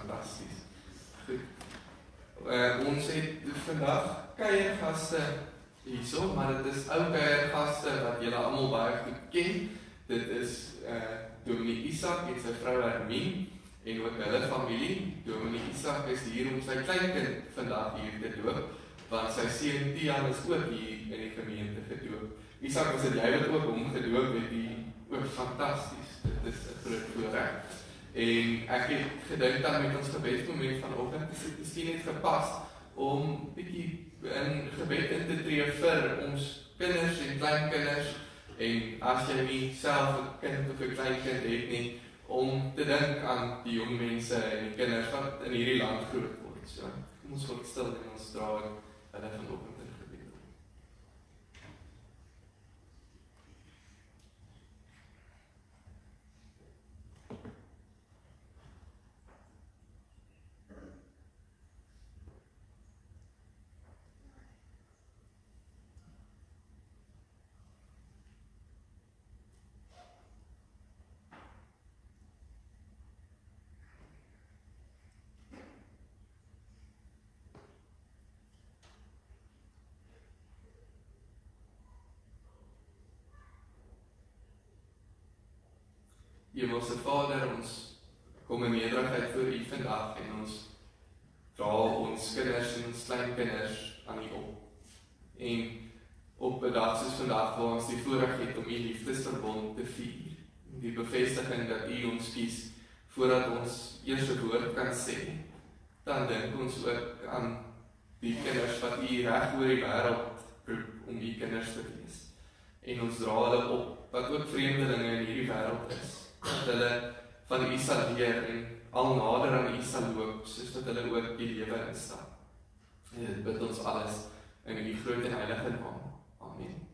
fantasties. Goed. Ons het vandag kuiergaste hierso, maar dit is ou kuiergaste wat julle almal baie goed ken. Dit is Dominee Isak en sy vrou Hermine en ook hulle familie. Dominee Isak is hier om sy kleinkind vandag hier te doop, want sy seun Tian is ook hier in die gemeente gedoop. Isak, as jy het ook hom gedoop, het hy ook fantasties. Dit is 'n groot voorreg. En ek het gedink dan met ons gebedsmoment vanoggend, is dit miskien net gepas om bietjie in gebed in te tree vir ons kinders en kleinkinders, en as jy nie self 'n kind of 'n kleinkind het nie, om te dink aan die jong mense en die kinders wat in hierdie land groot word. So, kom ons word stil en ons dra hulle vanoggend in gebed. Hemelse Vader, ons kom in nederigheid voor U vandag en ons dra ons kinders en ons kleinkinders aan U op. En op 'n dag soos vandag waar ons die voorreg het om U liefdesverbond te vier, die bevestiging dat U ons kies voordat ons eers 'n woord kan sê, dan dink ons ook aan die kinders wat U reg oor die wêreld roep om U kinders te wees. En ons dra hulle op wat ook vreemdelinge in hierdie wêreld is, dat hulle van U sal leer en al nader aan U sal loop, soos dat hulle ook die lewe instap. En dit bid ons alles in U groot en heilige naam. Amen.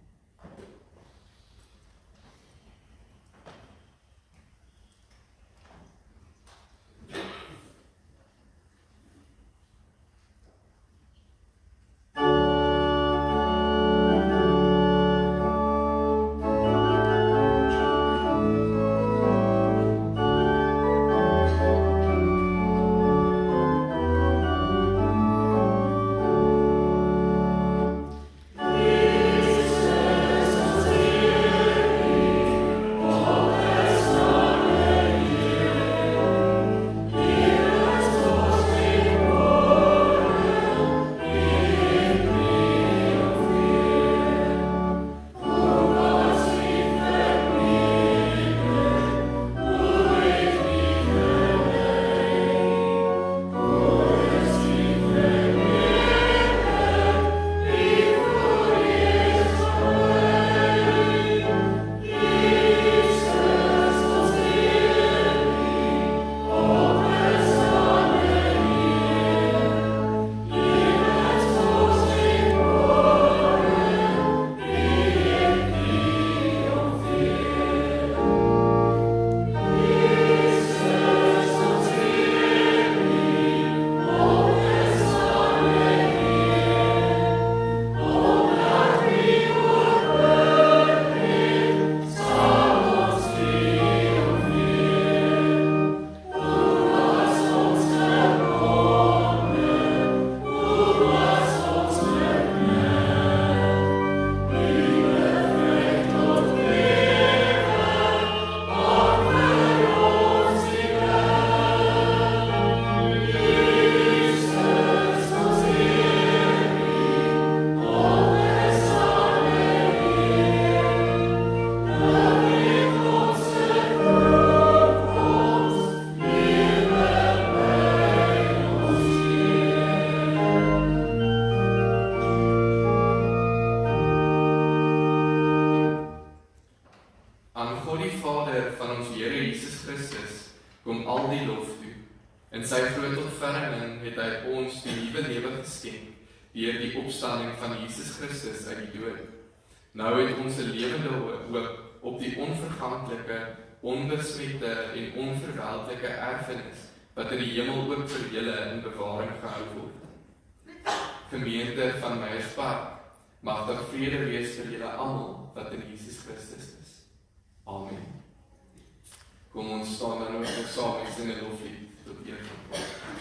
Deur die opstanding van Jesus Christus uit die dood. Nou het ons 'n lewende hoop op die onverganklike, onbesmette en onverwelklike erfenis wat in die hemel ook vir julle in bewaring gehou word. Gemeente van Meyerspark, mag daar vrede wees vir julle almal wat in Jesus Christus is. Amen. Kom ons staan dan ook saam en sing 'n loflied tot eer van God.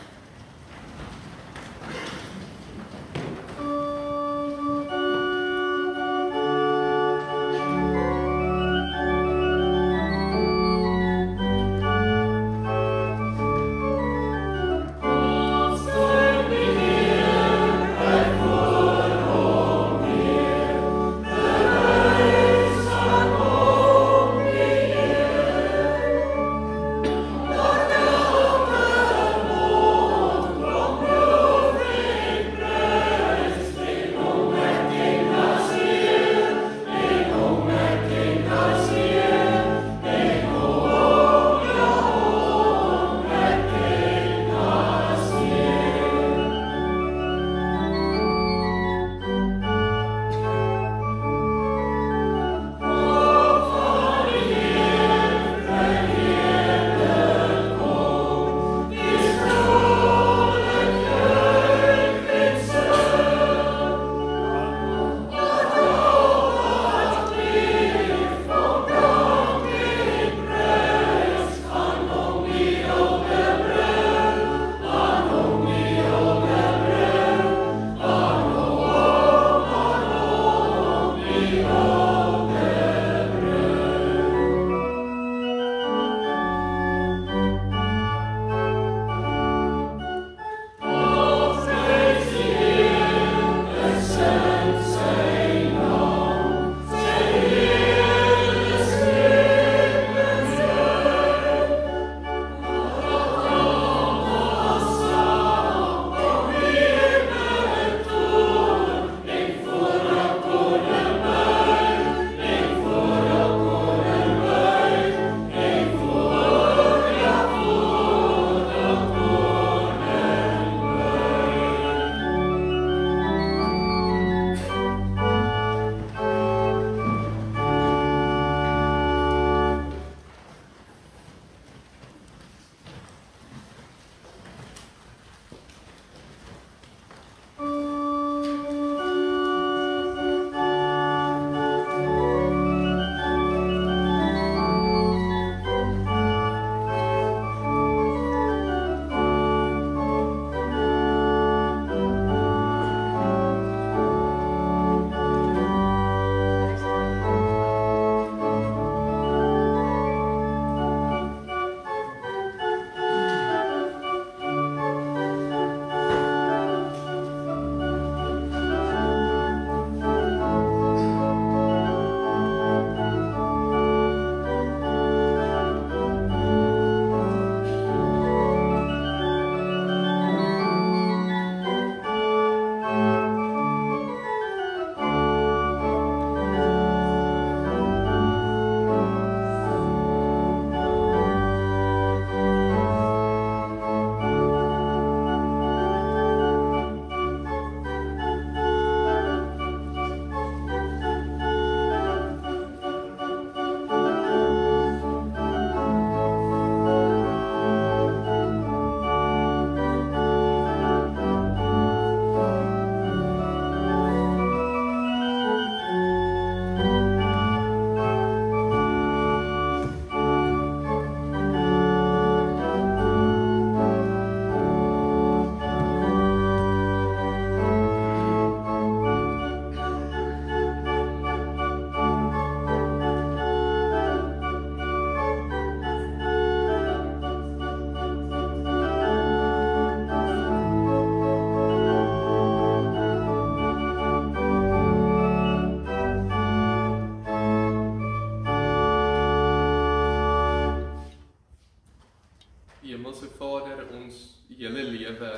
Hemelse Vader, ons hele lewe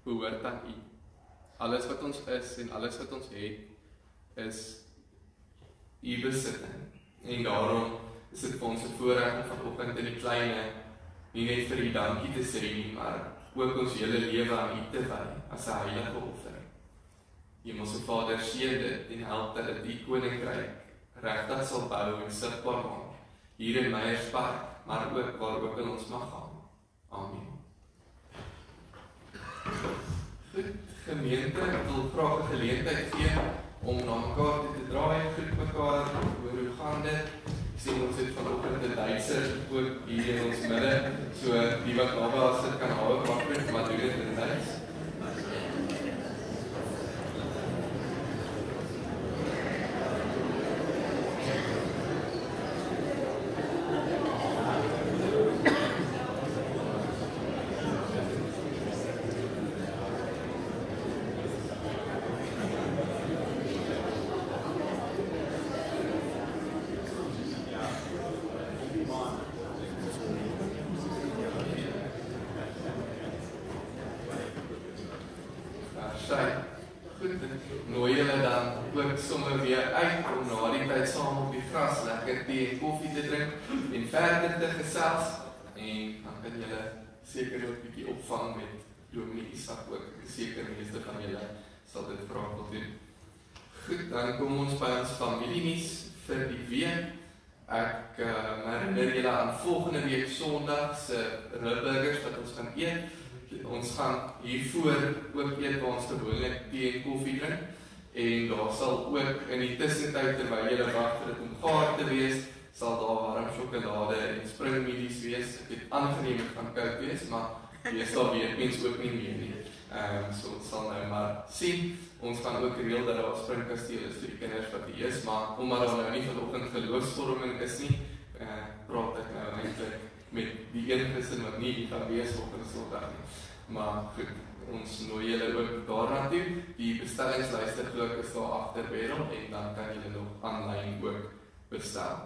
behoort aan U. Alles wat ons is en alles wat ons het, is U besitting. En daarom is dit vir ons 'n voorreg om vanoggend in die kleine, nie net vir U dankie te sê nie, maar ook ons hele lewe aan U te wy, as 'n heilige offer. Hemelse Vader, seën dit en help dat dit U koninkryk regtig sal bou en sigbaar maak, hier in Meyerspark, maar ook waar ook in ons mag gaan. Amen. Goed, gemeente, ek wil graag 'n geleentheid gee om na mekaar te draai, groet mekaar, hoe gaan dit? Ek sien ons het vanoggend 'n Duitser ook hier in ons midde, so die wat naby as dit kan hou maklik, maar doen dit in Duits. Goed, nooi julle dan ook sommer weer uit om na die tyd saam op die gras lekker tee en koffie te drink en verder te gesels, en dan kan julle seker ook 'n bietjie opvang met Dominee Isak ook. Ek is seker meeste van julle sal dit graag wil doen. Goed, dan kom ons by ons familienuus vir die week. Ek herinner julle aan volgende week Sondag se ribburgers wat ons gaan eet. Ons gaan hiervoor ook eet waar ons gewoonlik tee en koffie drink, en daar sal ook in die tussentyd terwyl julle wag vir dit om gaar te wees, sal daar warm sjokolade en springmielies wees. Ek het aangeneem dit gaan koud wees, maar deesdae weet mens ook nie meer nie. So ons sal nou maar sien. Ons gaan ook reël dat daar springkasteel is vir die kinders wat hier is, maar omdat daar nou nie vanoggend geloofsvorming is nie, praat ek nou eintlik met die een gesin wat nie kan wees volgende Sondag nie. Maar goed, ons nooi julle ook daarna toe. Die bestellingslyste glo ek is daar agter Beryl, en dan kan julle nog aanlyn ook bestel.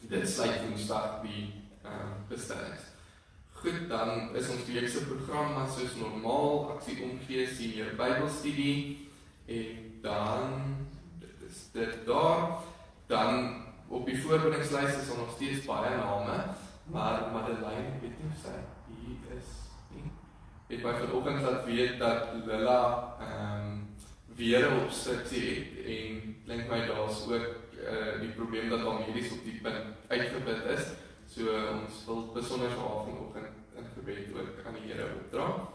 Dit sluit Woensdag die bestellings. Goed, dan is ons weekse program maar soos normaal, aksie omgee, senior Bybelstudie, en dan, dit is dit daar, dan op die voorbereidingslys is nog steeds baie name, maar Madeleine, ek weet nie of sy hier is nie. Het my vanoggend laat weet dat Lilla weer 'n obstruksie het, en klink my daar's ook die probleem dat haar medies op die punt uitgeput is. So ons wil besonder vir haar vanoggend in gebed ook aan die Here opdra.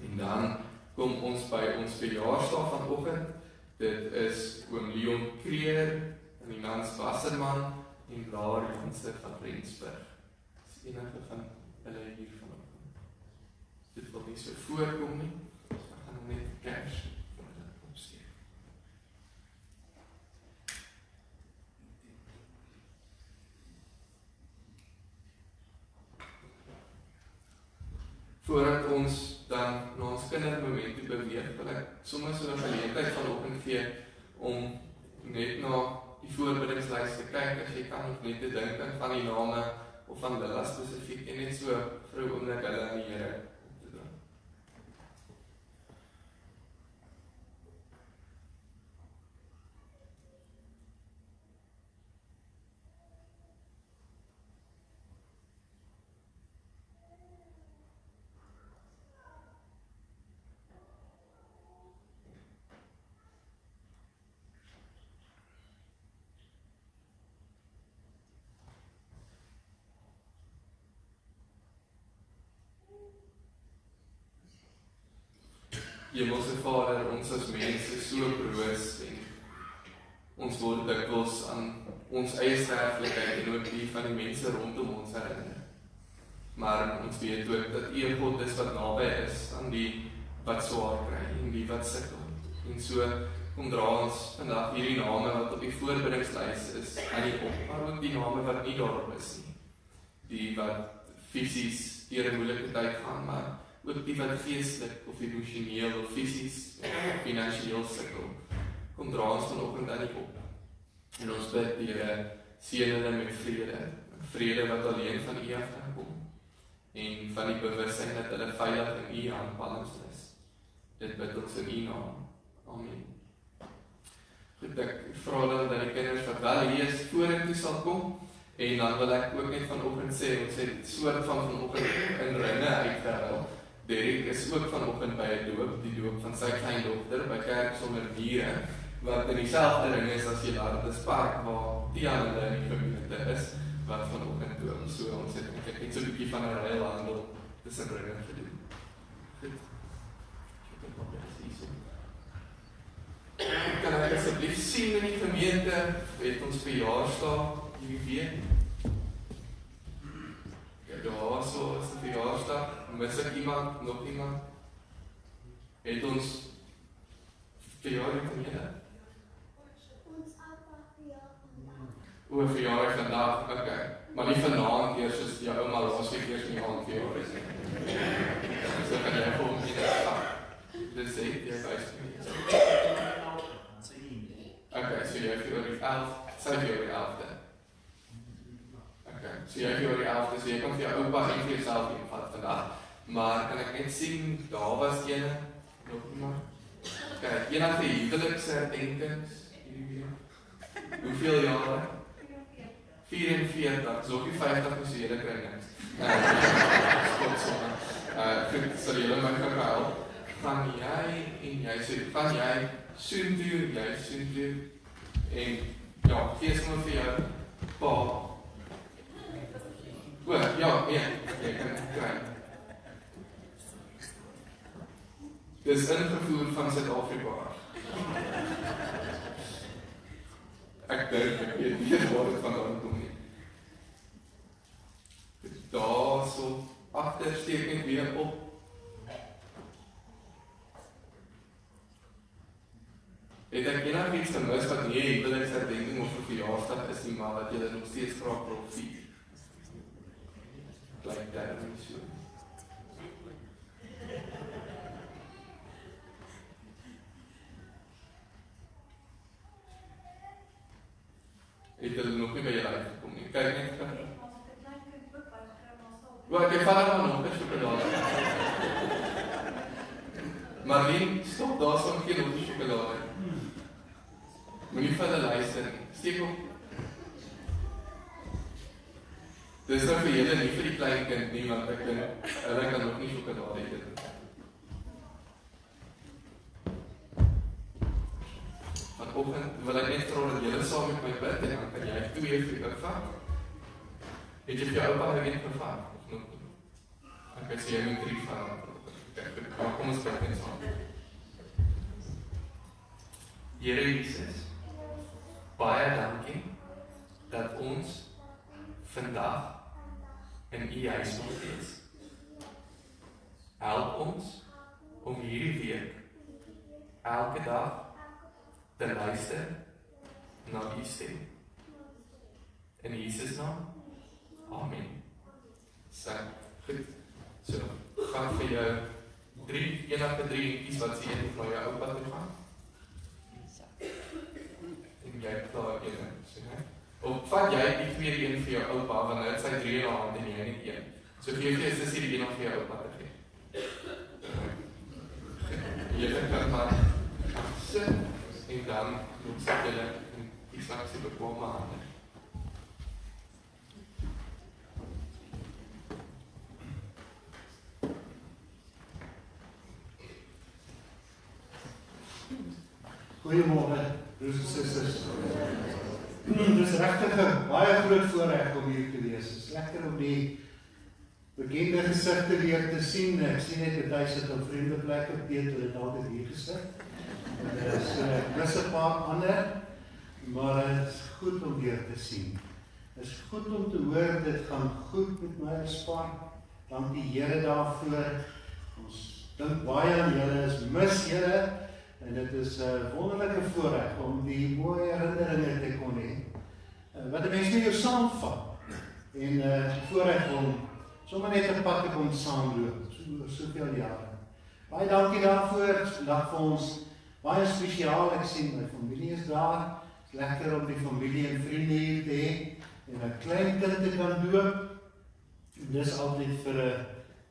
En dan kom ons by ons verjaarsdag vanoggend. Dit is oom Leon Kreer en die Nans Wasserman en Laar Janse van Rensburg. Is enige van hulle hier vanoggend? Dit wil nie so voorkom nie. Ons gaan net kers vir hulle opsteek. Voordat ons dan na ons kindermoment toe beweeg, wil ek sommer so 'n geleentheid vanoggend gee om net na die voorbereidingslys te kyk, as jy kan, of net te dink aan van die name of van Lilla spesifiek, en net so vir 'n oomblik hulle aan die Here op te dra. Hemelse Vader, ons as mense so broos, en ons word dikwels aan ons eie sterflikheid en ook die van die mense rondom ons herinner. Maar ons weet ook dat U 'n God is wat naby is aan die wat swaar kry en die wat sukkel. En so kom dra ons vandag hierdie name wat op die voorbereidingslys is aan U op, maar ook die name wat nie daarop is nie. Die wat fisies deur 'n moeilike tyd gaan, maar ook die wat geestelik of emosioneel of fisies of finansiëel sukkel. Kom dra ons vanoggend aan U op. En ons bid, Here, seën hulle met vrede. Vrede wat alleen van U af kom. en van die bewussyn dat hulle veilig in U handpalms is. Dit bid ons in U naam. Amen. Goed, ek vra dat die kinders wat wel hier is, vorentoe sal kom, en dan wil ek ook net vanoggend sê, ons het soort van vanoggend in ringe uitgehaal. Derek is ook vanoggend by 'n doop, die doop van sy kleindogter, by Kerk Sonder Mure, wat in dieselfde ring is as die Lardes Park, waar Tiaan hulle in die gemeente is, wat vanoggend doop. So ons het net so 'n bietjie van 'n ruilhandel tussen ringe gedoen. Goed. Kan ek asseblief sien in die gemeente, het ons verjaarsdag hierdie week. Ja, so is die verjaarsdag. Mis ek iemand, nog iemand? Het ons verjaardag van julle? Ons appa verjaar vandag. O, verjaardag vandag, okay. Maar nie vanaand eers, soos jou ouma laasweek eers in die aand verjaar is nie. So kan jy vir hom dis jy wys nie. Okay, so jy vir die 11, sy vir die 11de. Okay, so jy vir die 11de, so jy kan vir jou oupa en vir jouself invat vandag. Maar kan ek net sien, daar was ene, nog iemand? Okay, enige huwelikse herdenkings hierdie week? Hoeveel jare? 44, so op die 50 moes jy kry niks. Goed, sal julle my kan help. Van jy en jy sê, van jy soen toe, en ja, gees maar vir jou pa. O, ja, jy kan het kry. Dis ingevoer van Suid-Afrika. Ek dink, ek weet nie waar dit vandaan kom nie. Daar so, agter steek net weer op. Het ek enig iets gemis wat nie huweliksherdenking of 'n verjaarsdag is nie, maar wat julle nog steeds graag wil vier? Like that, so. Het julle nog nie by julle uitgekom nie? Kyk net kan. Wat, ek vat maar nog, is chocolade. Marlene, stop, daar is nog geen op die chocolade. Moenie vir hulle luister nie. Steek op. Dis nou vir julle, nie vir die klein kind nie, want ek dink, hulle kan nog nie chocolade eet. Vanoggend wil ek net vra dat julle saam met my bid, en dan kan jy 2 vir jou vat. Het jy vir jou oupa gewend gevat? Of nog nie? Ek sê jy moet 3 van. Kijk, kom ons bid net saam. Here Jesus, baie dankie dat ons vandag in U huis mag wees. Help ons om hierdie week elke dag te luister na U stem. In Jesus naam. Amen. So, goed. So, gaan vir jou 3, enige 3 iets wat sê jy na jou oupa toe gaan. En jy klaar een, so hè. Of vat jy die tweede een vir jou oupa, want nou het sy 3 in haar hand en jy net 1. So geef jy is die een vir jou oupa te gee. Jy kan maar sit en dan moet sit jy in die snakse bekwame hande. Goeiemôre, broers en susters. Dit is regtig 'n baie groot voorreg om hier te wees. Dit is lekker om die bekende gesigte weer te sien. Ek sien net baie sit op vreemde plekke, Peter het altyd hier gesit. Daar is plus 'n paar ander, maar dit is goed om weer te sien. Dit is goed om te hoor dit gaan goed met my span. Dank die Here daarvoor. Ons dink baie aan julle, is mis julle. En dit is 'n wonderlike voorreg om die mooie herinneringe te kon hê. Wat 'n mens nie jou saamvat. En voorreg om sommer net 'n pad te kon saamloop, soveel jare. Baie dankie daarvoor. Vandag vir ons baie spesiaal. Ek sien my familie is daar. Dit is lekker om die familie en vriende hier te hê en 'n klein kind te kan doop. Dis altyd vir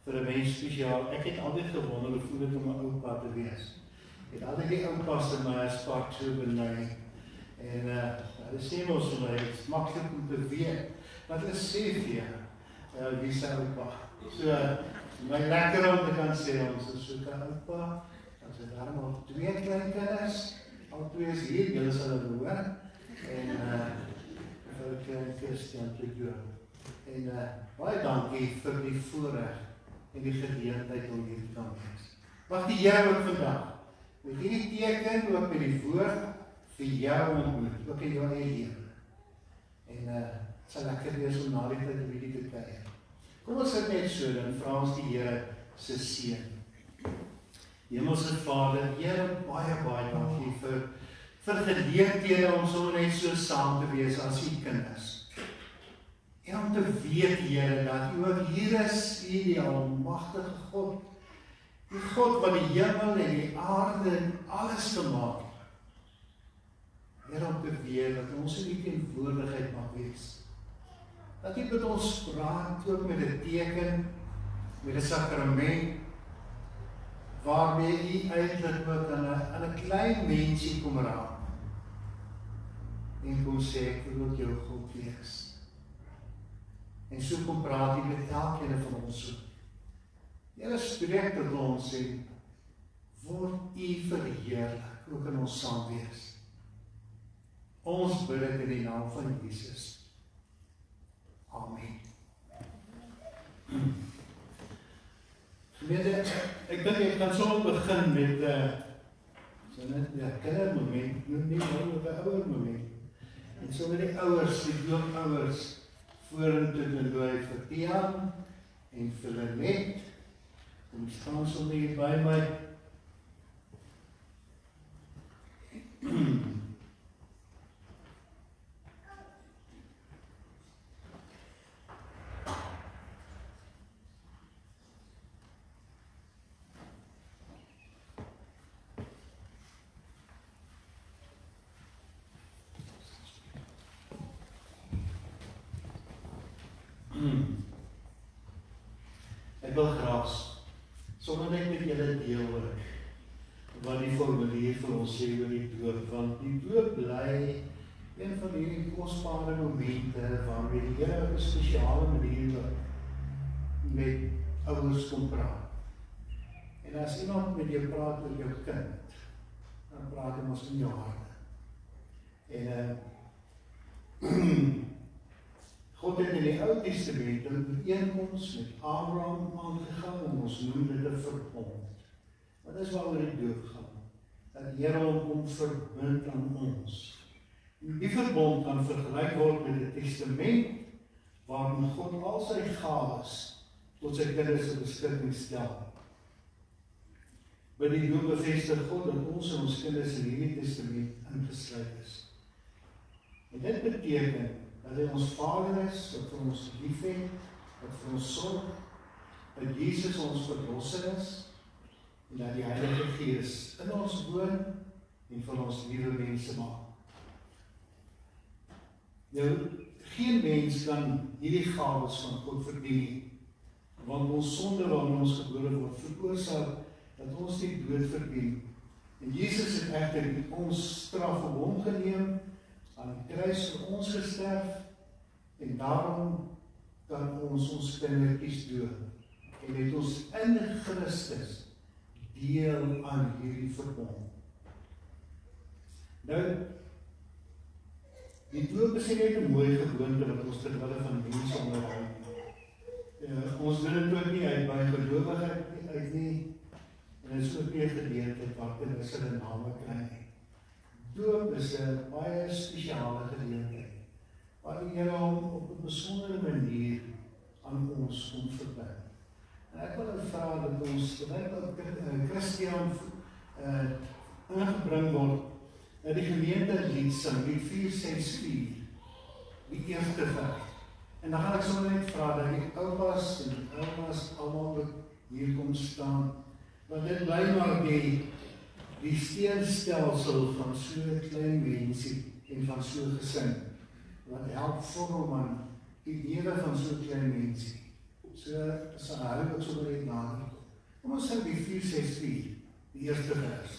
'n mens spesiaal. Ek het altyd gewonder hoe voel dit om 'n oupa te wees. Ek het altyd die oupas in my aspak so benei. En hulle sê mos vir my, dit is maklik om te weet, wat hulle sê vir jou, wie se oupa. So, my lekker om te kan sê, ons is soek 'n oupa, ons het daarom al 2 kleinkinders, al 2 is hier, julle sal hulle hoor, en vir klein Christian te doen. En baie dankie vir die voorreg en die geleentheid om hier te kan wees. Mag die Here ook vandag met hierdie teken ook met die woord vir jou ontmoet, ook in jou eie lewe. En het sal lekker wees om na die tyd om hierdie te kuier. Kom ons sit net so, dan vra ons die Here se seën. Hemelse Vader, Here, baie dankie vir geleenthede om so net so saam te wees as U kinders. En om te weet, Here, dat U ook hier is, U die almagtige God, die God wat die hemel en die aarde en alles gemaak het. Here, om te weet dat ons in die teenwoordigheid mag wees. Dat U met ons praat, ook met 'n teken, met 'n sakrament, waarmee U eintlik ook aan 'n klein mensie kom raak. En kom sê, ek wil ook jou God wees. En so kom praat U met elkeen van ons so. Here, spreek tot ons en word U verheerlik, ook in ons saam wees. Ons bid dit in die naam van Jesus. Amen. Gemeente, ek dink ek kan sommer begin met so net 'n kindermoment, nie nou met 'n ouer moment. En so met die ouers, die doopouers vorentoe te nooi vir Tiaan en vir Lenet. Kom staan sommer hier by my. Ek wil graag sommer net met julle deel ook wat die formulier vir ons sê oor die doop, want die doop bly een van hierdie kosbare momente waarmee die Here op 'n spesiale manier met ouers kom praat. En as iemand met jou praat oor jou kind, dan praat hy mos in jou hart. En God het in die Ou Testament 'n ooreenkoms met Abraham aangegaan en ons noem dit 'n verbond. Wat is waaroor die doop gaan? Dat die Here hom kom verbind aan ons. Die verbond kan vergelyk word met 'n testament waarin God al sy gawes tot sy kinders se beskikking stel. By die doop bevestig God dat ons en ons kinders in hierdie testament ingesluit is. En dit beteken dat hy ons Vader is, wat vir ons liefhet, wat vir ons sorg, dat Jesus ons verlosser is, en dat die Heilige Gees in ons woon en van ons nuwe mense maak. Nou, geen mens kan hierdie gawes van God verdien nie, want ons sonde waarin ons gebore word, veroorsaak dat ons die dood verdien. En Jesus het egter ons straf op hom geneem, aan die kruis vir ons gesterf, en daarom kan ons kindertjies doop. En het ons in Christus deel aan hierdie verbond. Nou, die doop is net 'n mooi gewoonte wat ons ter wille van mense onderhou. Ons doen dit ook nie uit by gelowigheid uit nie, en dit is ook nie 'n geleentheid waar kinders hulle name kry nie. Doop is 'n baie spesiale geleentheid, waar die Here hom op 'n besondere manier aan ons kom verbind. En ek wil vra dat ons, terwyl Christian ingebring word, dat die gemeente lied sing, lied 464, die eerste vers. En dan gaan ek sommer net vra dat die oupas en die oumas almal ook hier kom staan, want dit bly maar die steenstelsel van so 'n klein mensie en van so 'n gesin, wat help vorm aan die lewe van so 'n klein mensie. So, as 'n hou wat sommer net nader kom. Kom ons sing die 464, die eerste vers.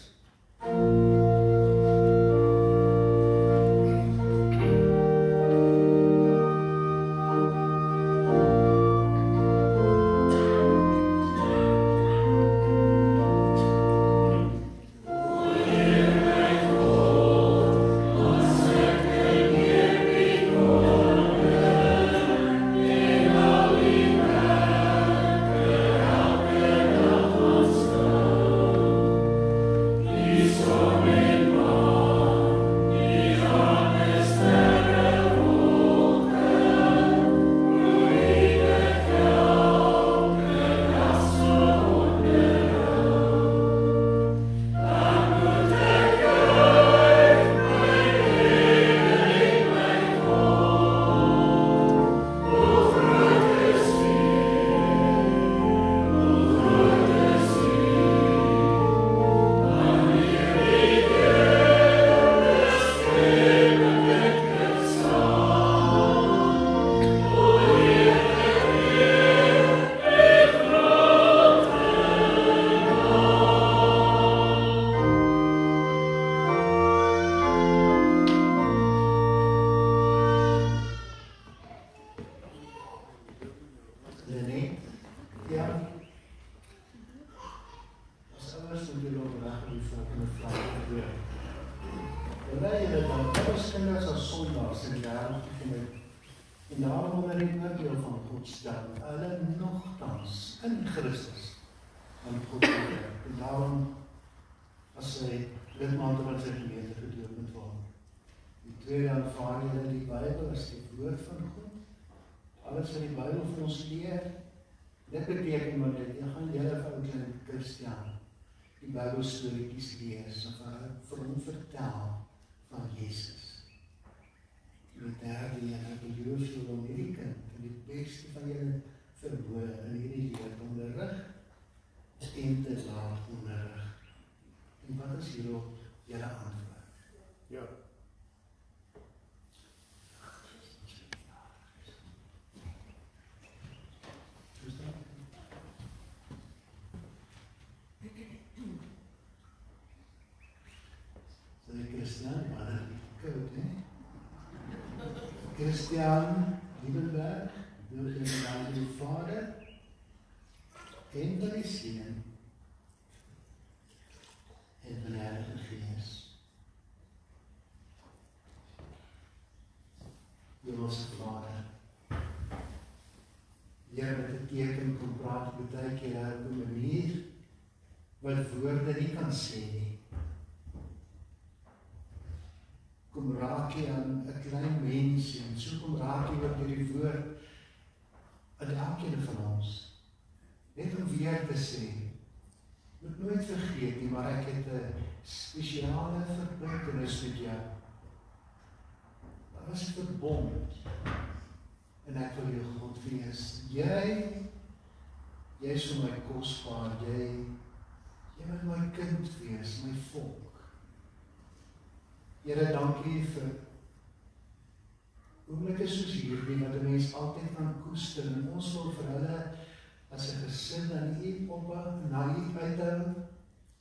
In Christus aan God leer. En daarom, as hy lidmate van sy gemeente gedoop moet word. Die tweede aanvaar julle die Bybel as die woord van God. Alles wat die Bybel vir ons leer, dit beteken maar net, jy gaan julle van klein Christiaan die Bybelstorietjies lees, of vir hom vertel van Jesus. Die derde ene, beloof jy om hierdie kind, en die beste van julle verhoor in hierdie leer onderrig en te laat onderrig. En wat is hierop julle antwoord? Ja. So die Christian, maar dat is koud, hè? Christian Liebenberg, door in de naam van die Vader en van die Seun en van die Heilige Gees. Hemelse Vader, Here met 'n teken kom praat baie keer op 'n manier wat woorde nie kan sê nie. Kom raak jy aan 'n klein mens en so kom raak jy wat hierdie woord aan elkeen van ons. Net om weer te sê, moet nooit vergeet nie, maar ek het 'n spesiale verbintenis met jou. Daar is 'n verbond. En ek wil jou God wees. Jy is vir my kosbaar, jy moet my kind wees, my volk. Here, dankie vir oomblikke soos hierdie, wat 'n mens altyd kan koester, en ons wil vir hulle as 'n gesin aan U opbou, na U uithou,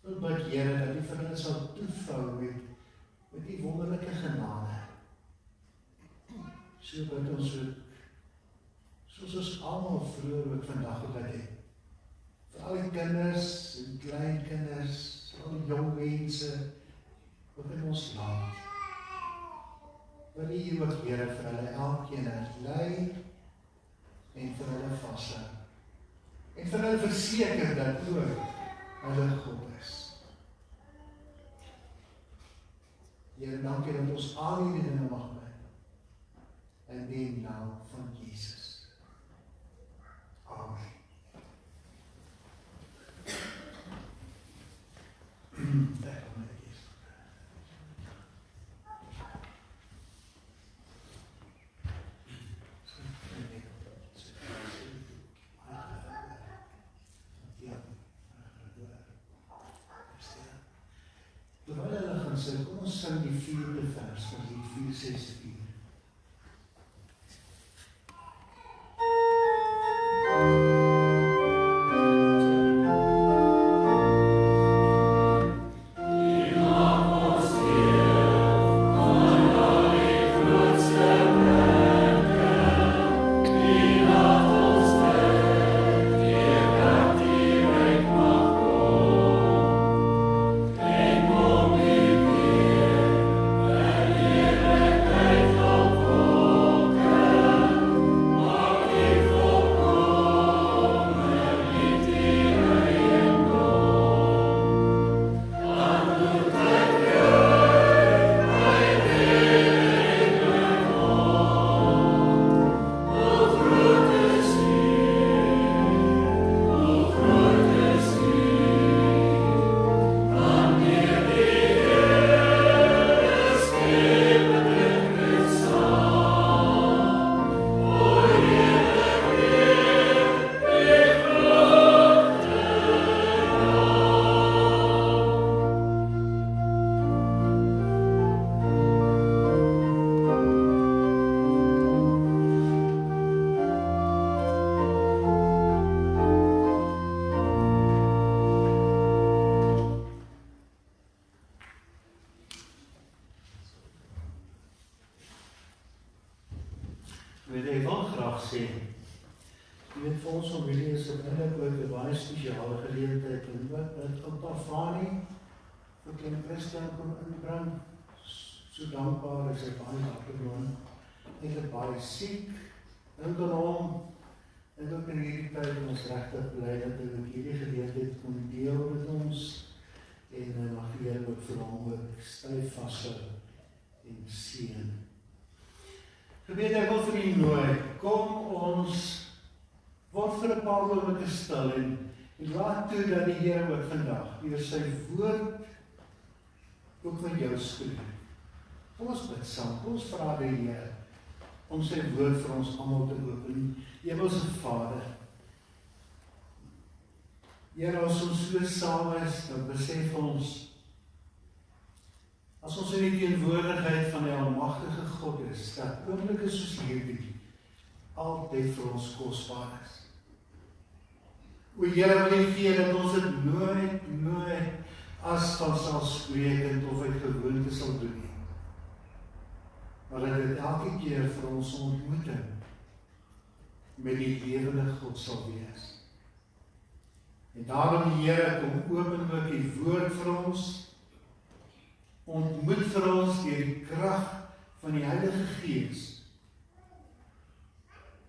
wil bid Here, dat U vir hulle sal toevou met U wonderlike genade. So bid ons ook, soos ons almal vroeër ook vandag op het. Vir al die kinders en kleinkinders, al die jong mense ook in ons land. Wil U ook, Here, vir hulle elkeen lei en vir hulle vashou. En vir hulle verseker dat ook hulle God is. Here, dankie dat ons al hierdie dinge mag bid. In die naam van Jesus. Amen. Terwyl hulle gaan sing, kom ons sing die 4de vers van die 464. spesiale geleentheid en dat oupa Fani vir klein Christian kon inbring. So dankbaar is hy baie afgeloon. Hy is baie siek, dink aan hom, en ook in hierdie tyd ons regtig bly dat hy ook hierdie geleentheid kon deel met ons, en mag die Here ook vir hom ook styf vashou en seën. Gebed, ek wil vir u nooi, kom ons word vir 'n paar oomblikke stil en laat toe dat die Here ook vandag deur sy woord ook met jou spreek. Kom ons bid saam, kom ons vra die Here om sy woord vir ons almal te open. Hemelse Vader, Here, as ons so saam is, dan besef ons, as ons in die teenwoordigheid van die almagtige God is, dat oomblikke soos hierdie altyd vir ons kosbaar is. O Here, wil U gee dat ons dit nooit as vanselfsprekend of uit gewoonte sal doen nie. Maar dat dit elke keer vir ons ontmoeting met die lewende God sal wees. En daarom, Here, kom openlik die woord vir ons, ontmoet vir ons deur die krag van die Heilige Gees.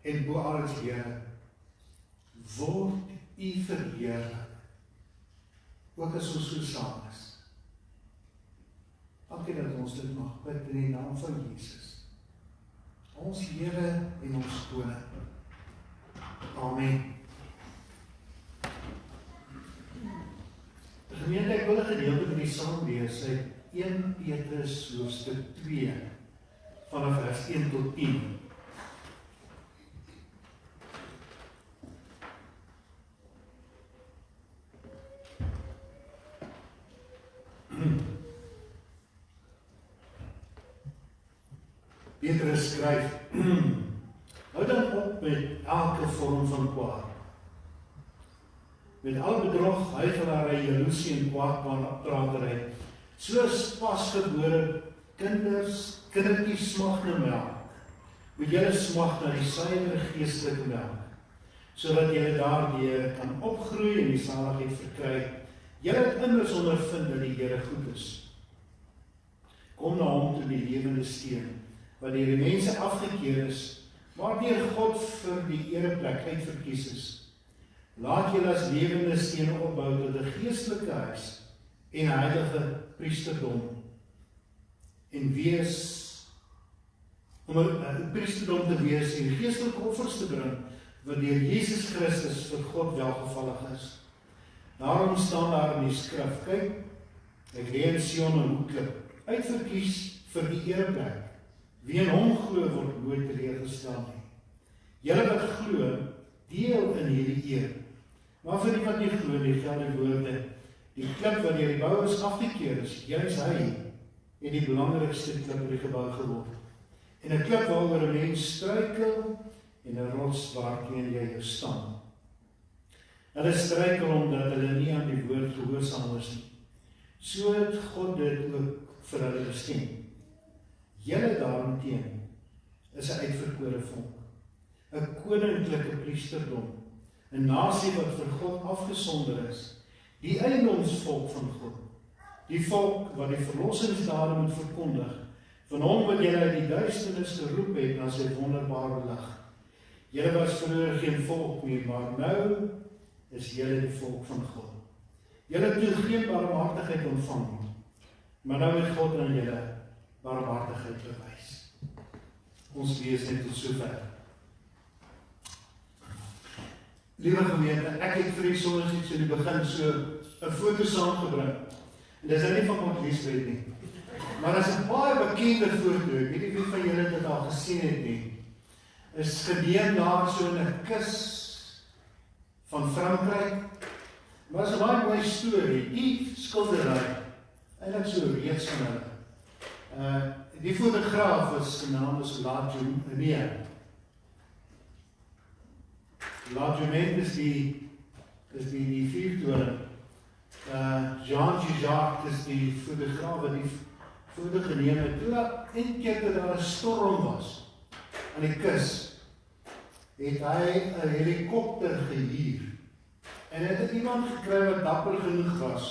En bo alles, Here, word U verheerlik, ook as ons so saam is. Dankie dat ons dit mag bid in die naam van Jesus, ons Here en ons Koning. Amen. Gemeente, ek wil 'n gedeelte met die saam lees uit 1 Petrus hoofstuk 2 vanaf vers 1 tot 10. Petrus skryf: Hou dan op met elke vorm van kwaad. Met al bedrog, huichelarij, jaloesie en kwaadpraterij, soos pasgebore kindertjies smag na melk, moet julle smag na die suiwere geestelike melk, sodat julle daardeur kan opgroei en die saligheid verkry. Julle het immers ondervind dat die Here goed is. Kom na hom toe, die lewende steen, wat deur die mense afgekeer is, maar deur God vir die ereplek uitverkies is. Laat julle as lewende stene opbou tot 'n geestelike huis en 'n heilige priesterdom, en wees om 'n priesterdom te wees en geestelike offers te bring, wat deur Jesus Christus vir God welgevallig is. Daarom staan daar in die skrif: Kyk, ek lê in Sion 'n hoekklip, uitverkies vir die ereplek. Wie in hom glo, word nooit teleurgestel nie. Julle wat glo, deel in hierdie eer. Maar vir die wat nie glo nie, geld die woorde: die klip wat deur die bouers afgekeer is, juis hy het die belangrikste klip in die gebou geword. En 'n klip waaroor 'n mens struikel en 'n rots waarteen jy jou staan. Hulle struikel omdat hulle nie aan die woord gehoorsaam is nie. So het God dit ook vir hulle bestem. Julle daarenteen is 'n uitverkore volk, 'n koninklike priesterdom, 'n nasie wat vir God afgesonder is, die eiendomsvolk van God, die volk wat die verlossingsdade moet verkondig, van hom wat julle uit die duisternis geroep het na sy wonderbare lig. Julle was vroeër geen volk meer, maar nou is julle die volk van God. Julle het toe geen barmhartigheid ontvang nie, maar nou het God aan julle barmhartigheid bewys. Ons lees net tot sover. Liewe gemeente, ek het vir die sondags in die begin so 'n foto saamgebring. En dis nie van Montlieswet nie. Maar as 'n baie bekende foto, ek weet nie wie van julle dit al gesien het nie, is geneem daar so 'n kus van Frankryk. Maar is 'n baie mooi storie. Die skildery, eintlik so reeks van hulle. Die fotograaf is, sy naam is Lajument is die vuurtoring. Jean Gijard is die fotograaf wat die foto geneem het. Toe dat een keer dat daar 'n storm was aan die kus, het hy 'n helikopter gehuur. En En het iemand gekry wat dapper genoeg was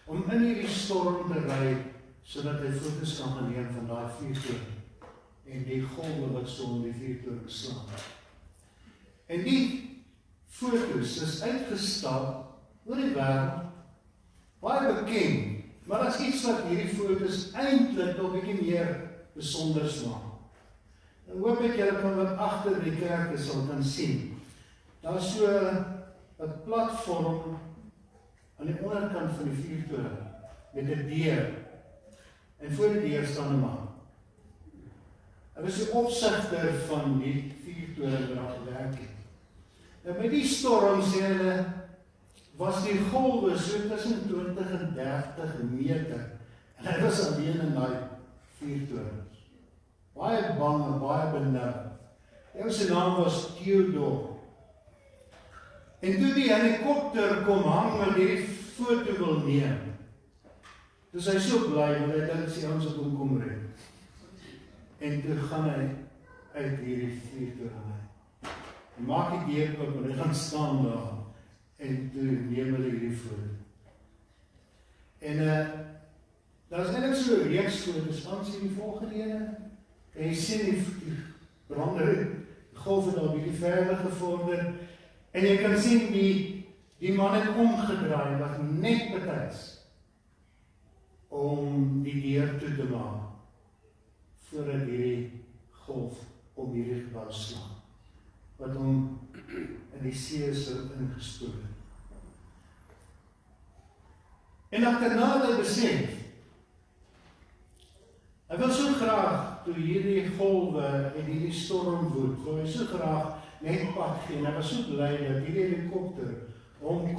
om in hierdie storm te ry, sodat hy foto's kan geneem van daai vuurtoring en die golwe wat so om die vuurtoring slaan. En die foto's is uitgestal oor die wêreld, baie bekend, maar as iets wat hierdie foto's eintlik nog 'n bietjie meer besonders maak. En hoop ek julle kan wat agter die kerk sal kan sien. Daar is so 'n platform aan die onderkant van die vuurtoring met 'n deur. En voor die deur staan 'n man. Hy was die opsigter van die vuurtoring waar hy gewerk het. En met die storm sê hulle, was die golwe so tussen 20 en 30 meter. En hy was alleen in daai vuurtoring. Baie bang en baie benoud. Sy naam was Theodore. En toe die helikopter kom hang en die foto wil neem, dus hy so bly, want hy dink sy ons op hom kom red. En toe gaan hy uit hierdie vuurtoring uit. Hy maak die deur oop en hy gaan staan daar, en toe neem hulle hierdie foto. En daar is eintlik so 'n reeks foto's, van sien die volgende ene, en jy sien die brander, die golf het al bietjie verder gevorder, en jy kan sien die man het omgedraai, wat net betyds om die deur toe te maak, voordat hierdie golf om hierdie gebou slaan, wat hom in die see sou ingespoel het. En agterna het hy besef, hy wil so graag, toe hierdie golwe en hierdie storm woed, wil hy so graag net pad gee, en hy was so bly dat hierdie helikopter wou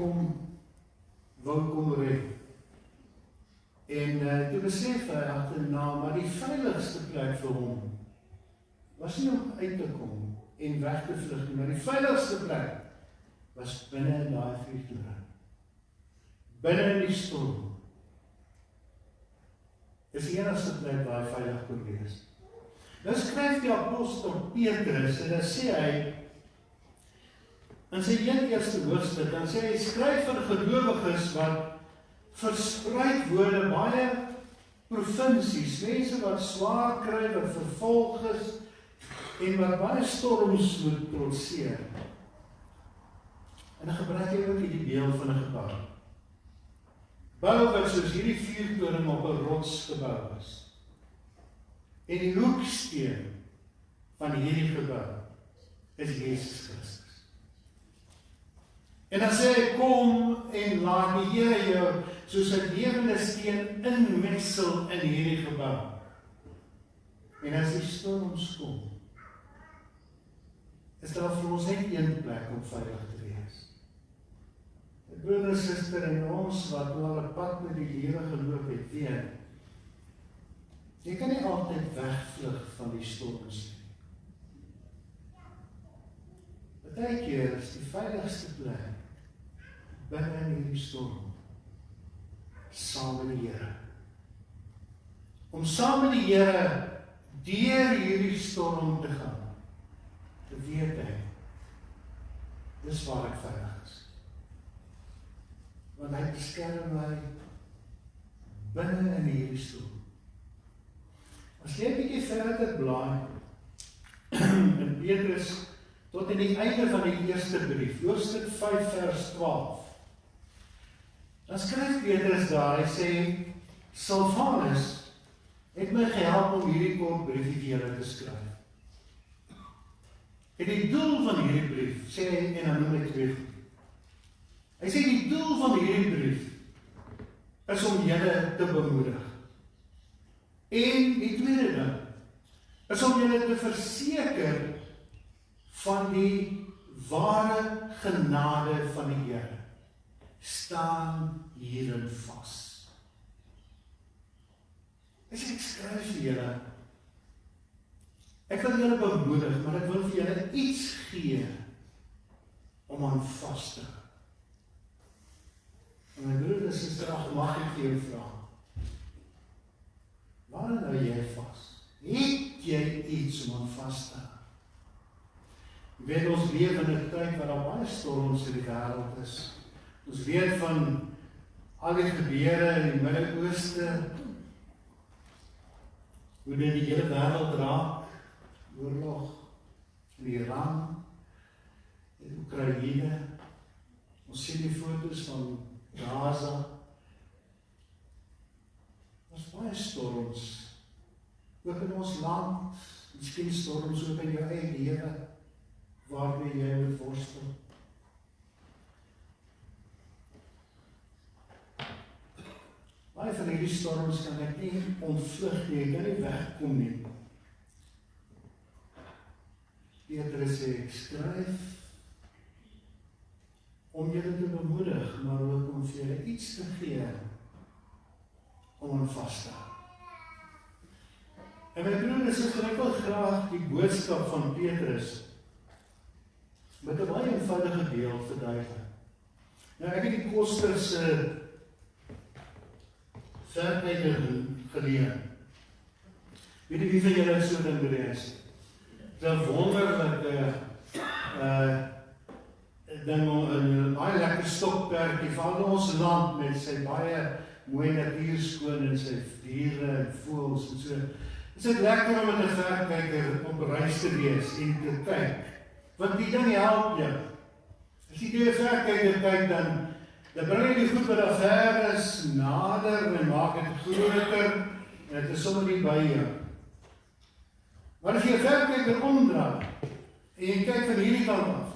kom red. En toe besef hy agterna, maar die veiligste plek vir hom was nie om uit te kom en weg te vlug nie, maar die veiligste plek was binne in daai vuurtoring. Binne in die storm. Is die enigste plek waar hy veilig kon wees. Nou skryf die apostel Petrus, en dan sê hy, in sy eerste hoofstuk, dan sê hy, skryf vir gelowiges wat verspreid word, baie provinsies, mense wat swaar kry, wat vervolg is, en wat baie storms moet trotseer. En dan gebruik hy ook die beeld van 'n gebou. Bou wat soos hierdie vuurtoring op 'n rots gebou is. En die hoeksteen van hierdie gebou is Jesus Christus. En dan sê hy, kom en laat die Here jou soos 'n lewende steen inmetsel in hierdie gebou. En as die storms kom, is daar vir ons net een plek om veilig te wees. Broeder en suster, en ons wat al 'n pad met die lewe geloop het, weet, jy kan nie altyd wegvlug van die storms nie. Partykeer is die veiligste plek binne in hierdie storm, saam met die Here. Om saam met die Here deur hierdie storm te gaan, te weet hy, dis waar ek veilig is. Want hy beskerm my binne in hierdie storm. As jy 'n bietjie verder blaai, in Petrus, tot in die einde van die eerste brief, hoofstuk 5 vers 12, dan skryf Petrus daar, hy sê, Silvanus het my gehelp om hierdie kort briefie vir julle te skryf. En die doel van hierdie brief, sê hy, en dan noem hy 2 goed. Hy sê die doel van hierdie brief is om julle te bemoedig. En die tweede ding is om julle te verseker van die ware genade van die Here. Staan hierin vas. As ek skryf vir julle, ek wil julle bemoedig, maar ek wil vir julle iets gee om aan vas te hou. En my broer en suster, mag ek vir jou vra, waar nou jy vas? Het jy iets om aan vas te hou? Jy weet, ons leef in 'n tyd waar daar baie storms in die wêreld is. Ons Ons weet van al die gebeure in die Midde-Ooste, hoe dit die hele wêreld raak, oorlog in Iran, in Oekraïne. Ons sien die foto's van Gaza. Daar's baie storms, ook in ons land, miskien storms ook in jou eie lewe, waarmee jy moet worstel. Baie van hierdie storms kan ek nie ontvlug nie, ek kan nie wegkom nie. Petrus sê, ek skryf om julle te bemoedig, maar ook om vir julle iets te gee om aan vas te hou. En my broeders, ek wil graag die boodskap van Petrus met 'n baie eenvoudige beeld verduidelik. Nou, ek het die Koster se verduideliking geleer. Weet jy wie van julle so ding gelees? Dit is 'n wonderlike dan baie lekker stokperdjie van ons land met sy baie mooi natuurskoon en sy diere en voëls en so. Is dit lekker om met 'n verkyker op reis te wees en te kyk? Want die ding help jou. As jy deur 'n verkyker kyk, dan bring jy die goed wat daar ver is nader en maak dit groter en dit is sommer nie by jou. Maar as jy 'n verkyker omdraai en jy kyk van hierdie kant af,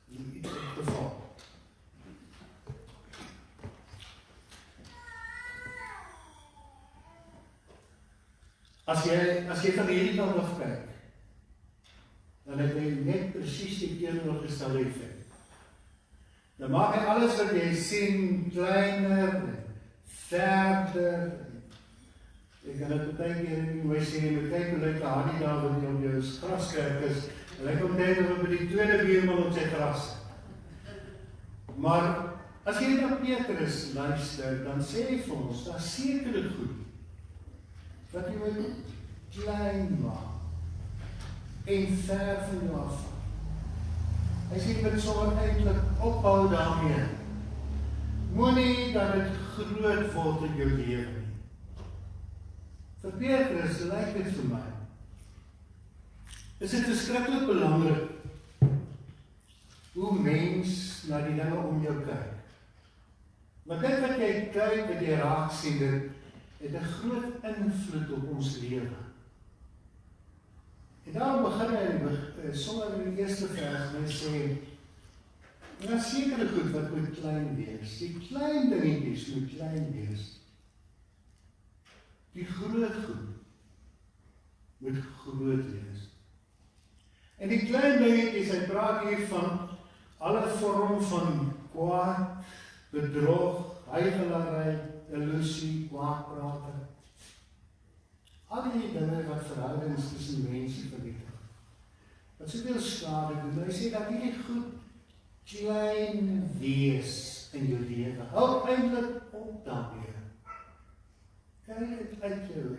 iets opgeval. As jy van hierdie kant af kyk, dan het jy net presies die teenoorgestelde effek. Dan maak hy alles wat jy sien kleiner, verder. Ek kan dit baie keer in die mooi sê, jy moet kyk hoe lyk die Hardy daar wat jy op jou graskerk is. En lyk om net of by die tweede buurman op sy gras. Maar as jy na Petrus luister, dan sê hy vir ons, daar sekere goed wat jy moet klein maak en ver van jou af. Hy sê, jy moet sommer eintlik ophou daarmee. Moenie dat dit groot word in jou lewe nie. Vir Petrus lyk dit vir my, is dit verskriklik belangrik hoe mens na die dinge om jou kyk. Maar dit wat jy kyk, wat jy raak sien, dit het 'n groot invloed op ons lewe. En daarom begin hy sommer in die eerste vers en hy sê, daar is sekere goed wat moet klein wees. Die klein dingetjies moet klein wees. Die groot goed moet groot wees. En die klein dingetjies, hy praat hier van alle vorm van kwaad, bedrog, huichelarij, illusie, kwaadprate. Al die dinge wat verhoudings tussen mense vernietig. Wat soveel skade doen. Hy sê dat hierdie goed klein wees in jou lewe. Hou eintlik op daarmee. Kyk dit uit jou.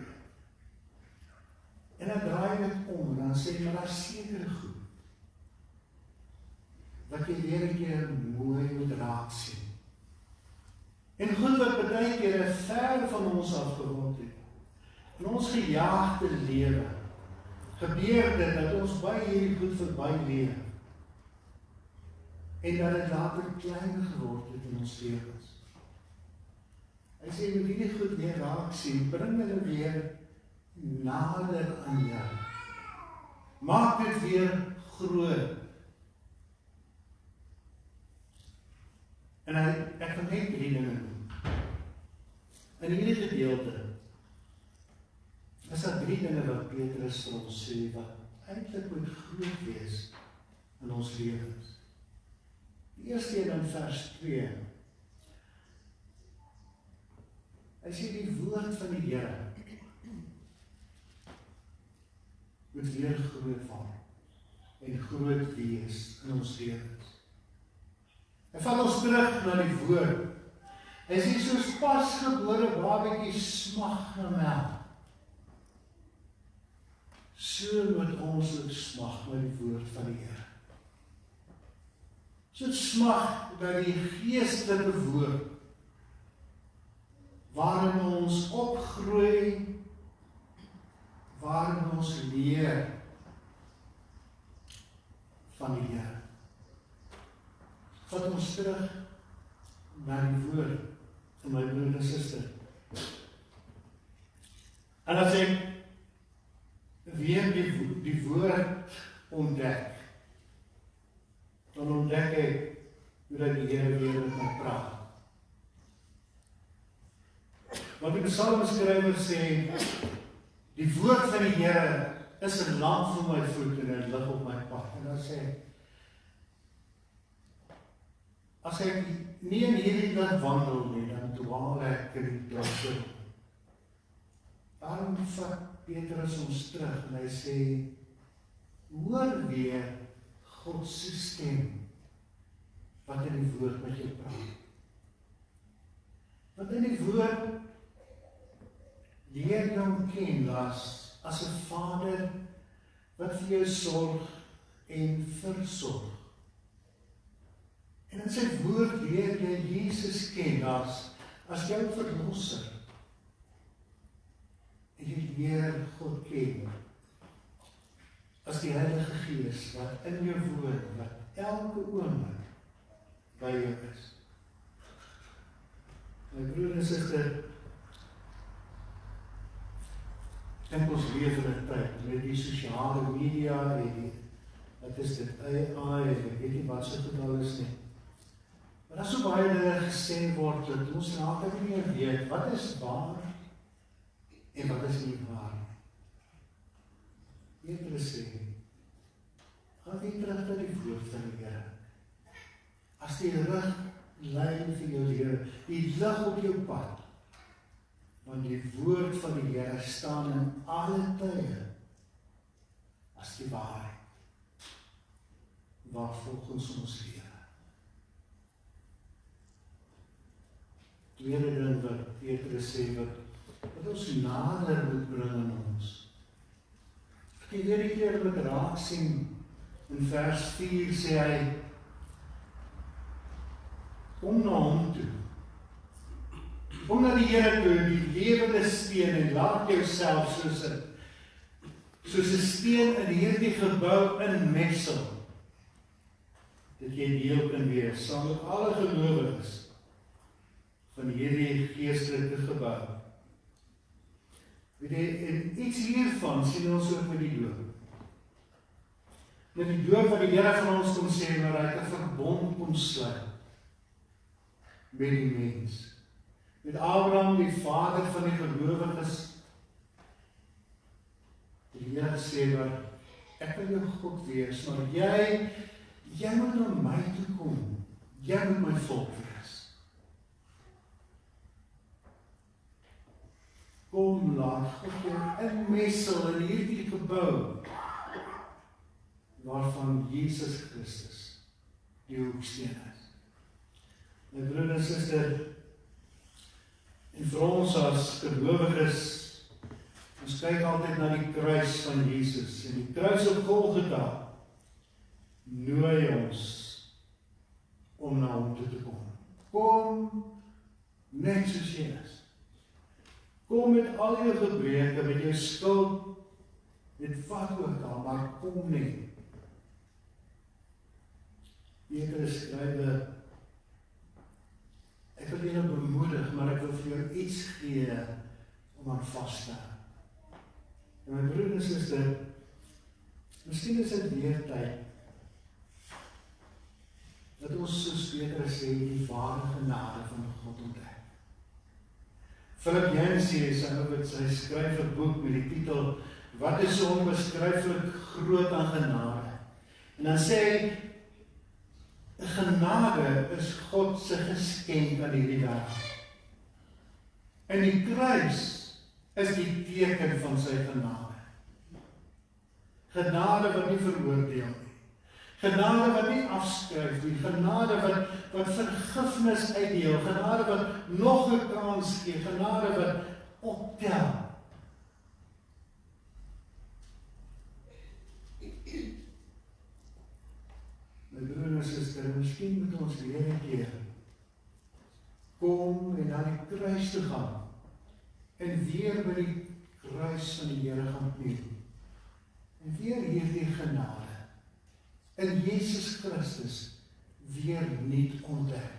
En dan draai dit om en dan sê maar daar sekere goed wat jy weer 'n keer mooi moet raak sien. En goed wat baie keer ver van ons afgewond het. In ons gejaagde lewe gebeur dit dat ons baie hierdie goed verby leef. En dat dit later klein geword het in ons lewens. Hy sê, jy moet hierdie goed weer raak sien, bring hulle weer nader aan jou. Maak dit weer groot. En ek kan net 3 dinge doen. In hierdie gedeelte is daar 3 dinge wat Petrus vir ons sê, wat eintlik moet groot wees in ons lewens. Die eerste een in vers 2. Hy sê die woord van die Here moet weer groot word en groot wees in ons lewens. Hy val ons terug na die woord. Hy sê soos pasgebore babatjie smag na melk. So moet ons ook smag na die woord van die Here. So smag dat die geestelike woord, waarin ons opgroei, waarin ons leer van die Here. Vat ons terug na die woord van my broer en suster. En as ek weer die woord ontdek, dan ontdek ek hoe dat die Here weer met my praat. Want die psalmskrywer sê, die woord van die Here is 'n lamp vir my voet en 'n lig op my pad. En dan sê hy, as ek nie in hierdie pad wandel nie, dan dwaal ek in die donker. Daarom vat Petrus ons terug en hy sê, hoor weer God se stem wat in die woord met jou praat. Want in die woord leer jou ken as 'n Vader wat vir jou sorg en versorg. En in sy woord leer jy Jesus ken as jou verlosser. En jy leer God ken as die Heilige Gees wat in jou woon, wat elke oomblik by jou is. My broer en suster, ek dink ons leef in 'n tyd met die sosiale media en wat is dit, AI en ek weet nie wat so goed alles nie. Maar daar is so baie dinge gesê word dat ons later nie meer weet wat is waar en wat is nie waar nie. Petrus sê, gaan weer terug na die woord van die Here. As die riglyn vir jou lewe, die lig op jou pad, want die woord van die Here staan in alle tye as die waarheid, waar volgens ons lewe. Tweede ding wat Petrus sê, wat ons nader moet bring aan ons. Die hierdie keer wat raak sien, in vers 4 sê hy, kom na hom toe. Kom na die Here toe, die lewende steen, en laat jouself soos 'n steen in hierdie gebou inmetsel, dat jy deel kan wees, saam met alle gelowiges van hierdie geestelike gebou. En iets hiervan sien ons ook met die doop. Met die doop wat die Here van ons kom sê, maar hy het 'n verbond kom sluit met die mens. Met Abraham, die vader van die gelowiges. Die Here sê, maar ek wil jou God wees, maar jy moet na my toe kom. Jy moet my volk wees. Kom, laat God jou inmessel in hierdie gebou, waarvan Jesus Christus die hoeksteen is. My broer en suster, en vir ons as gelowiges, ons kyk altyd na die kruis van Jesus, en die kruis op Golgotha nooi ons om na hom toe te kom. Kom net soos jy is. Kom met al jou gebreke, met jou skuld, met wat ook al, maar kom net. Petrus skryf, ek wil jou bemoedig, maar ek wil vir jou iets gee om aan vas te hou. En my broer en suster, miskien is dit weer tyd dat ons soos Petrus sê, die ware genade van God ontdek. Philip Yancey sy skryf 'n boek met die titel Wat is so onbeskryflik groot aan genade? En dan sê hy, genade is God se geskenk aan hierdie wêreld. En die kruis is die teken van sy genade. Genade wat nie veroordeel nie. Genade wat nie afskryf nie. Genade wat vergifnis uitdeel. Genade wat nog 'n kans gee. Genade wat optel. My broer en suster, miskien moet ons weer 'n keer kom en na die kruis toe gaan en weer by die kruis van die Here gaan kniel. En weer hierdie genade in Jesus Christus weer nuut ontdek.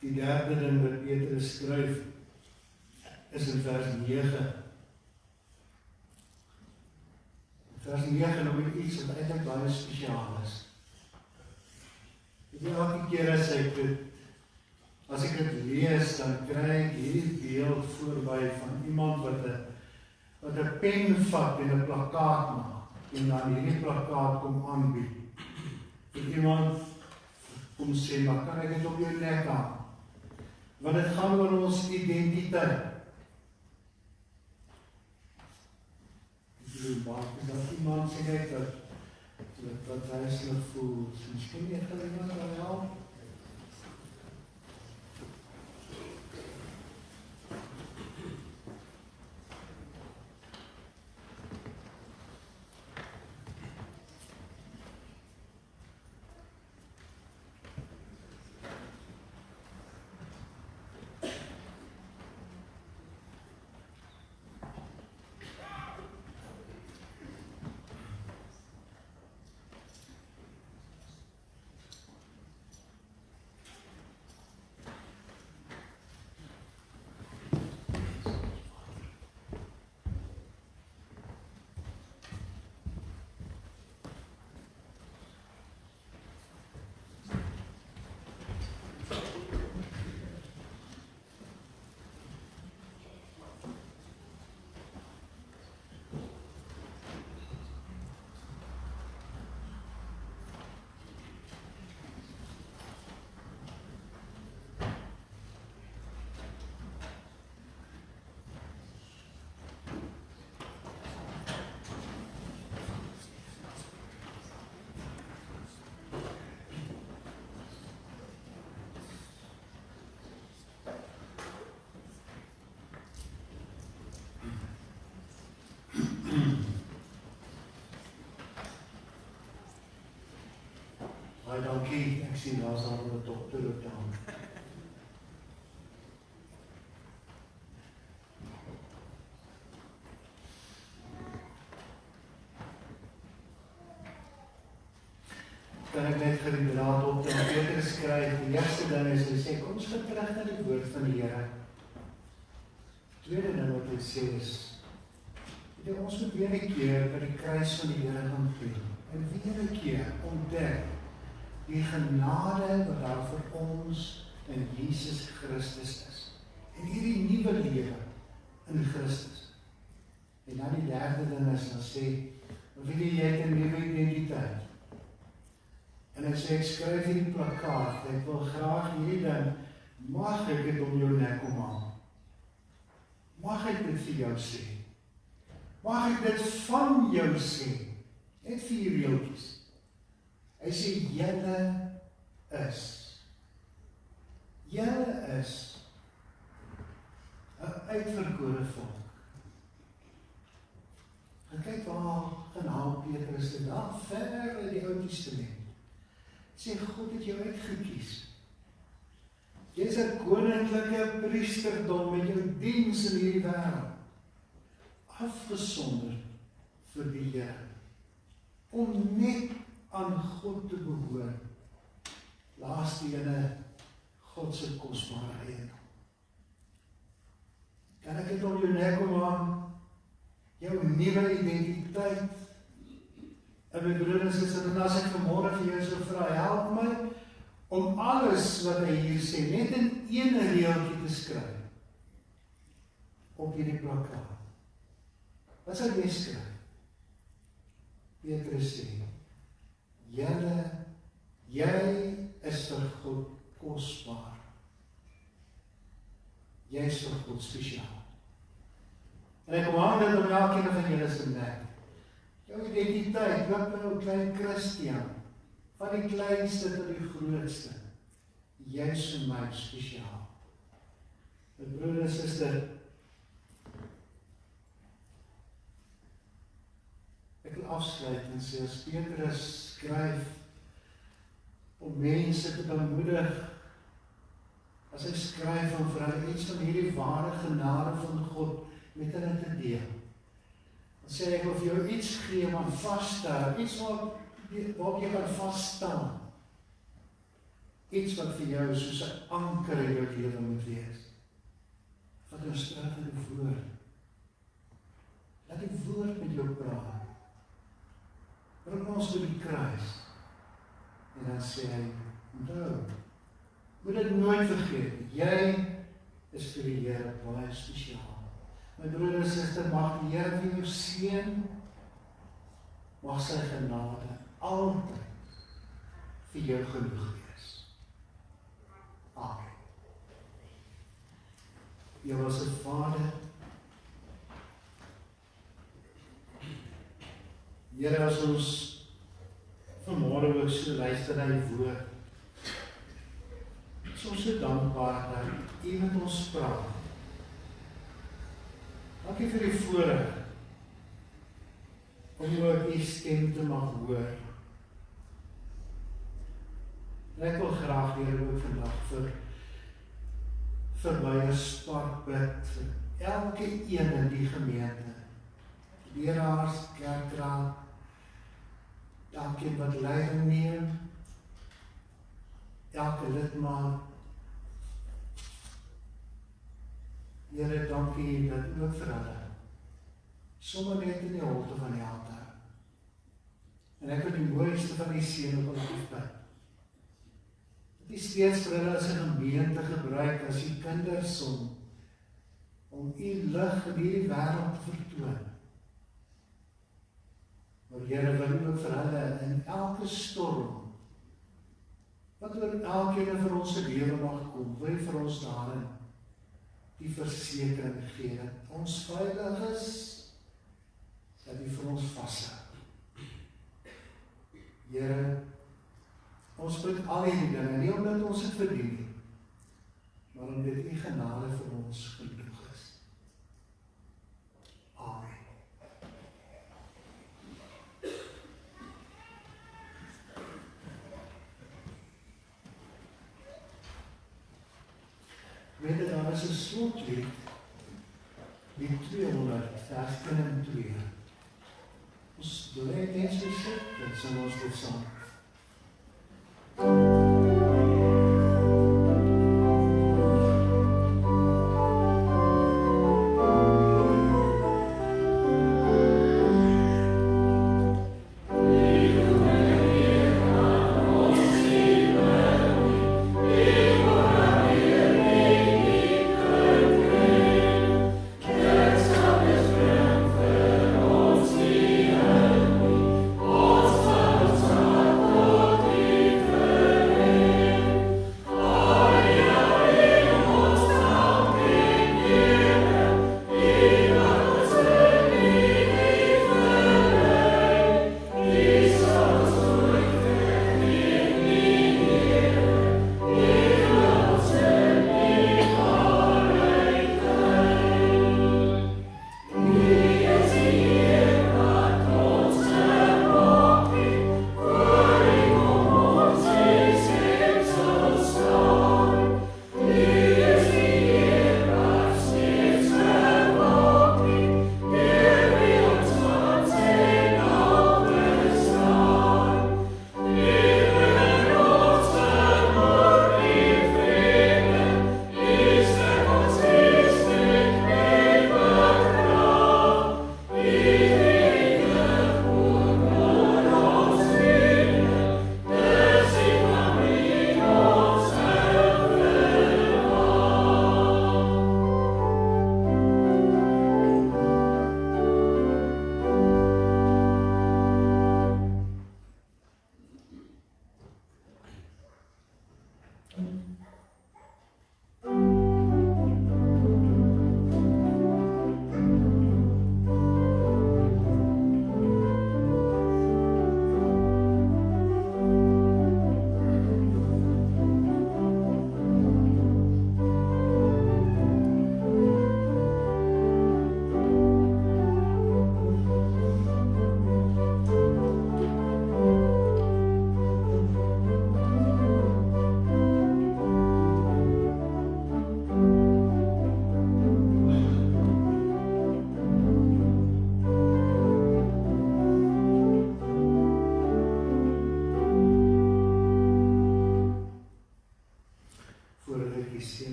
Die derde ding wat Petrus skryf is in vers 9. Vers 9 noem iets wat eintlik baie spesiaal is. Elke keer as ek dit lees, dan kry ek hierdie beeld voorby van iemand wat 'n pen vat en 'n plakkaat maak en dan hierdie plakkaat kom aanbied. En iemand kom sê, maar kan ek dit op jou nek aan? Want dit gaan oor ons identiteit. Dat iemand sê net wat huiselijk voel, miskien net kan iemand help. Dankie, ek sien daar is al 'n dokter op daan. Kan ek net vir die draad op dan Petrus skryf, die eerste ding is, hy sê, kom ons gaan terug na die woord van die Here. Tweede ding wat hy sê is, ons moet weer 'n keer by die kruis van die Here gaan kniel, en weer 'n keer ontdek die genade wat daar vir ons in Jesus Christus is. En hierdie nuwe lewe in Christus. En dan die derde ding is, dan sê, weet jy het 'n nuwe identiteit. En ek sê, ek skryf hierdie plakkaat, ek wil graag hierdie ding, mag ek dit om jou nek kom aan? Mag ek dit vir jou sê? Mag ek dit van jou sê? Net 4 reeltjies. Hy sê, julle is 'n uitverkore volk. En kyk waar genaal Petrus dit daar ver in die Ou Testament. Sê, God het jou uitgekies. Jy is 'n koninklike priesterdom met jou diens in hierdie wêreld. Afgesonder vir die Here. Om net aan God te behoor. Laaste ene, God se kosbare eiendom. Kan ek dit om jou nek kom aan? Jou nuwe identiteit. En my broer en suster, en as ek vanmôre vir jou sou vra, help my om alles wat hy hier sê, net in een reeltjie te skryf. Op hierdie plakkaat. Wat sal jy skryf? Petrus sê, jy is vir God kosbaar. Jy is vir God spesiaal. En ek kom dit om elkeen van julle se nek. Jou identiteit, wat nou klein Christian, van die kleinste tot die grootste. Jy is vir my spesiaal. My broer en suster, ek Ek wil afsluit en sê, as Petrus skryf om mense te bemoedig, as hy skryf om vir hulle iets van hierdie ware genade van God met hulle te deel, dan sê ek wil vir jou iets gee om aan vas te hou, iets waarop jy kan vasstaan, iets wat vir jou soos 'n anker in jou lewe moet wees. Wat jou straat in die woord. Laat die woord met jou praat. Bring ons by die kruis. En dan sê hy, onthou, moet dit nooit vergeet, jy is vir die Here baie spesiaal. My broer en suster, mag die Here vir jou seën, mag sy genade altyd vir jou genoeg wees. Amen. Hemelse Vader, Here, as ons vanmôre ook so luister na die woord, is ons so dankbaar dat U met ons praat. Dankie vir die voorreg om ook U stem te mag hoor. En ek wil graag, Here, ook vandag vir my spart bid, vir elke een in die gemeente, leraars, kerkraad, elkeen wat leiding neem, elke lidmaat. Here, dankie dat U ook vir hulle sommer net in die holte van die hand hou. En ek wil die mooiste van die seën op hulle afbid. Die steeds vir hulle as 'n gemeente gebruik as die kinders om U lig in hierdie wêreld te vertoon. Maar Here, wil U ook vir hulle in elke storm, wat oor elkeen vir ons se lewe mag kom, wil U vir ons daarin die versekering gee dat ons veilig is, dat U vir ons vashou. Here, ons bid al hierdie dinge, nie omdat ons dit verdien nie, maar omdat U genade vir ons genoeg is. Amen. Weet jy, daar is 'n slotlied, lied 200, vers 1 en 2. Ons wil net so sit, dan sing ons dit saam. Ons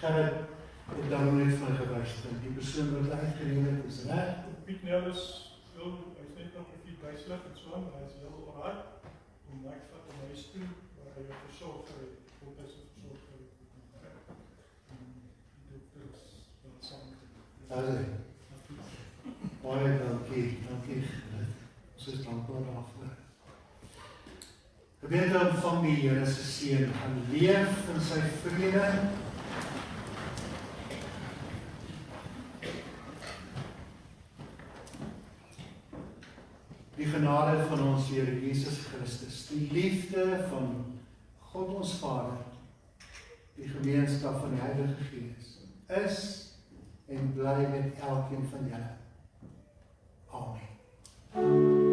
Gerrit het daarom net van gewys, want die persoon wat uitgeneem het is reg. Piet Nel is hy's net nog 'n bietjie duiselig en so, maar hy's heel alright. En ek vat hom huis toe, waar hy 'n versorger het, voltyds 'n versorger het. Die dokter is wel saam met Baie dankie, Gerrit. Ons is dankbaar daarvoor. Gemeente, ontvang die Here se seën, gaan leef in sy vrede. Die genade van ons Here Jesus Christus, die liefde van God ons Vader, die gemeenskap van die Heilige Gees, is en bly met elkeen van julle. Amen.